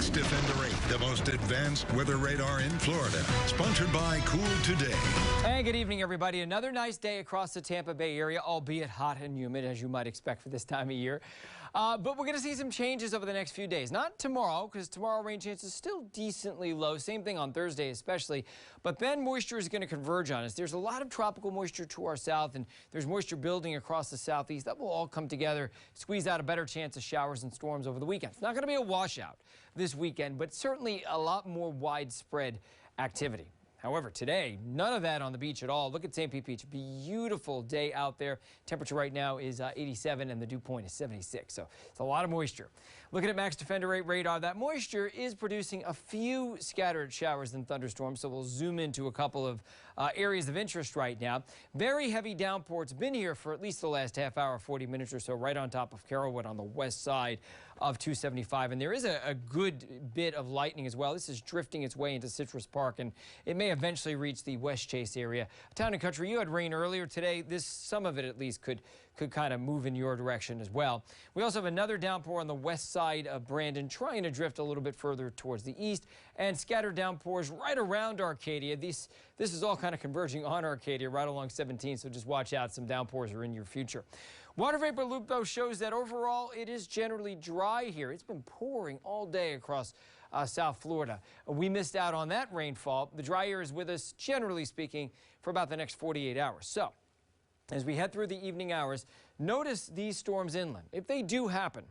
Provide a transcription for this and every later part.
Max Defender 8, the most advanced weather radar in Florida. Sponsored by Cool Today. Hey, good evening, everybody. Another nice day across the Tampa Bay area, albeit hot and humid, as you might expect for this time of year. But we're going to see some changes over the next few days. Not tomorrow, because tomorrow rain chances is still decently low. Same thing on Thursday especially. But then moisture is going to converge on us. There's a lot of tropical moisture to our south, and there's moisture building across the southeast. That will all come together, squeeze out a better chance of showers and storms over the weekend. It's not going to be a washout this weekend, but certainly a lot more widespread activity. However, today, none of that on the beach at all. Look at St. Pete Beach. Beautiful day out there. Temperature right now is 87 and the dew point is 76. So it's a lot of moisture. Looking at Max Defender 8 radar, that moisture is producing a few scattered showers and thunderstorms. So we'll zoom into a couple of areas of interest right now. Very heavy downpour. It's been here for at least the last half hour, 40 minutes or so, right on top of Carrollwood on the west side of 275. And there is a good bit of lightning as well. This is drifting its way into Citrus Park, and it may eventually reach the West Chase area. Town and Country, you had rain earlier today. Some of it at least could kind of move in your direction as well. We also have another downpour on the west side of Brandon, trying to drift a little bit further towards the east, and scattered downpours right around Arcadia. This is all kind of converging on Arcadia right along 17, so just watch out. Some downpours are in your future. Water vapor loop, though, shows that overall it is generally dry here. It's been pouring all day across South Florida. We missed out on that rainfall. The dry air is with us, generally speaking, for about the next 48 hours. So, as we head through the evening hours, notice these storms inland. If they do happen,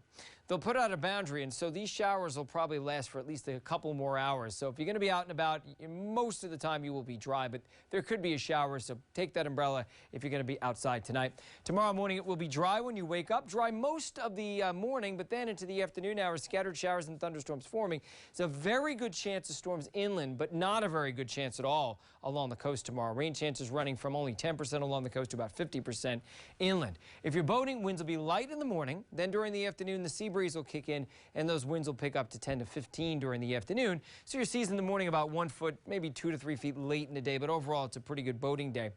they'll put out a boundary, and so these showers will probably last for at least a couple more hours. So if you're going to be out and about, most of the time you will be dry, but there could be a shower, so take that umbrella if you're going to be outside tonight. Tomorrow morning it will be dry when you wake up, dry most of the morning, but then into the afternoon hours, scattered showers and thunderstorms forming. It's a very good chance of storms inland, but not a very good chance at all along the coast tomorrow. Rain chances running from only 10% along the coast to about 50% inland. If you're boating, winds will be light in the morning, then during the afternoon the sea breeze will kick in, and those winds will pick up to 10 to 15 during the afternoon. So you're seeing in the morning about 1 foot, maybe 2 to 3 feet late in the day, but overall it's a pretty good boating day.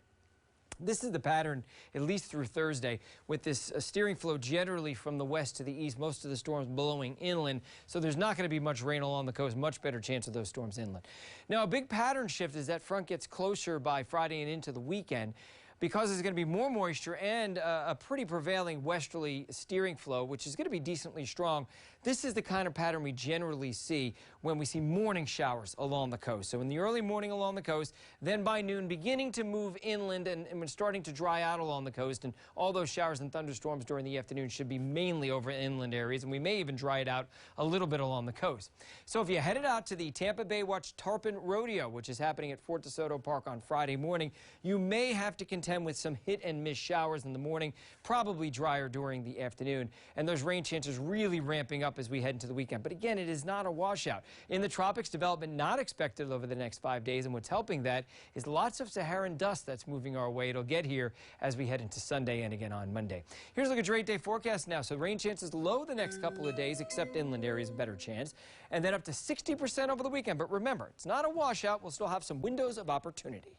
This is the pattern, at least through Thursday, with this steering flow generally from the west to the east, most of the storms blowing inland. So there's not going to be much rain along the coast, much better chance of those storms inland. Now, a big pattern shift as that front gets closer by Friday and into the weekend, because there's going to be more moisture and a pretty prevailing westerly steering flow, which is going to be decently strong. This is the kind of pattern we generally see when we see morning showers along the coast. So in the early morning along the coast, then by noon beginning to move inland and when starting to dry out along the coast, and all those showers and thunderstorms during the afternoon should be mainly over inland areas, and we may even dry it out a little bit along the coast. So if you headed out to the Tampa Bay Watch Tarpon Rodeo, which is happening at Fort DeSoto Park on Friday morning, you may have to contend with some hit and miss showers in the morning, probably drier during the afternoon, and those rain chances really ramping up as we head into the weekend. But again, it is not a washout. In the tropics, development not expected over the next 5 days, and what's helping that is lots of Saharan dust that's moving our way. It'll get here as we head into Sunday and again on Monday. Here's a look at your 8-day forecast now. So rain chances low the next couple of days, except inland areas, a better chance, and then up to 60% over the weekend. But remember, it's not a washout. We'll still have some windows of opportunity.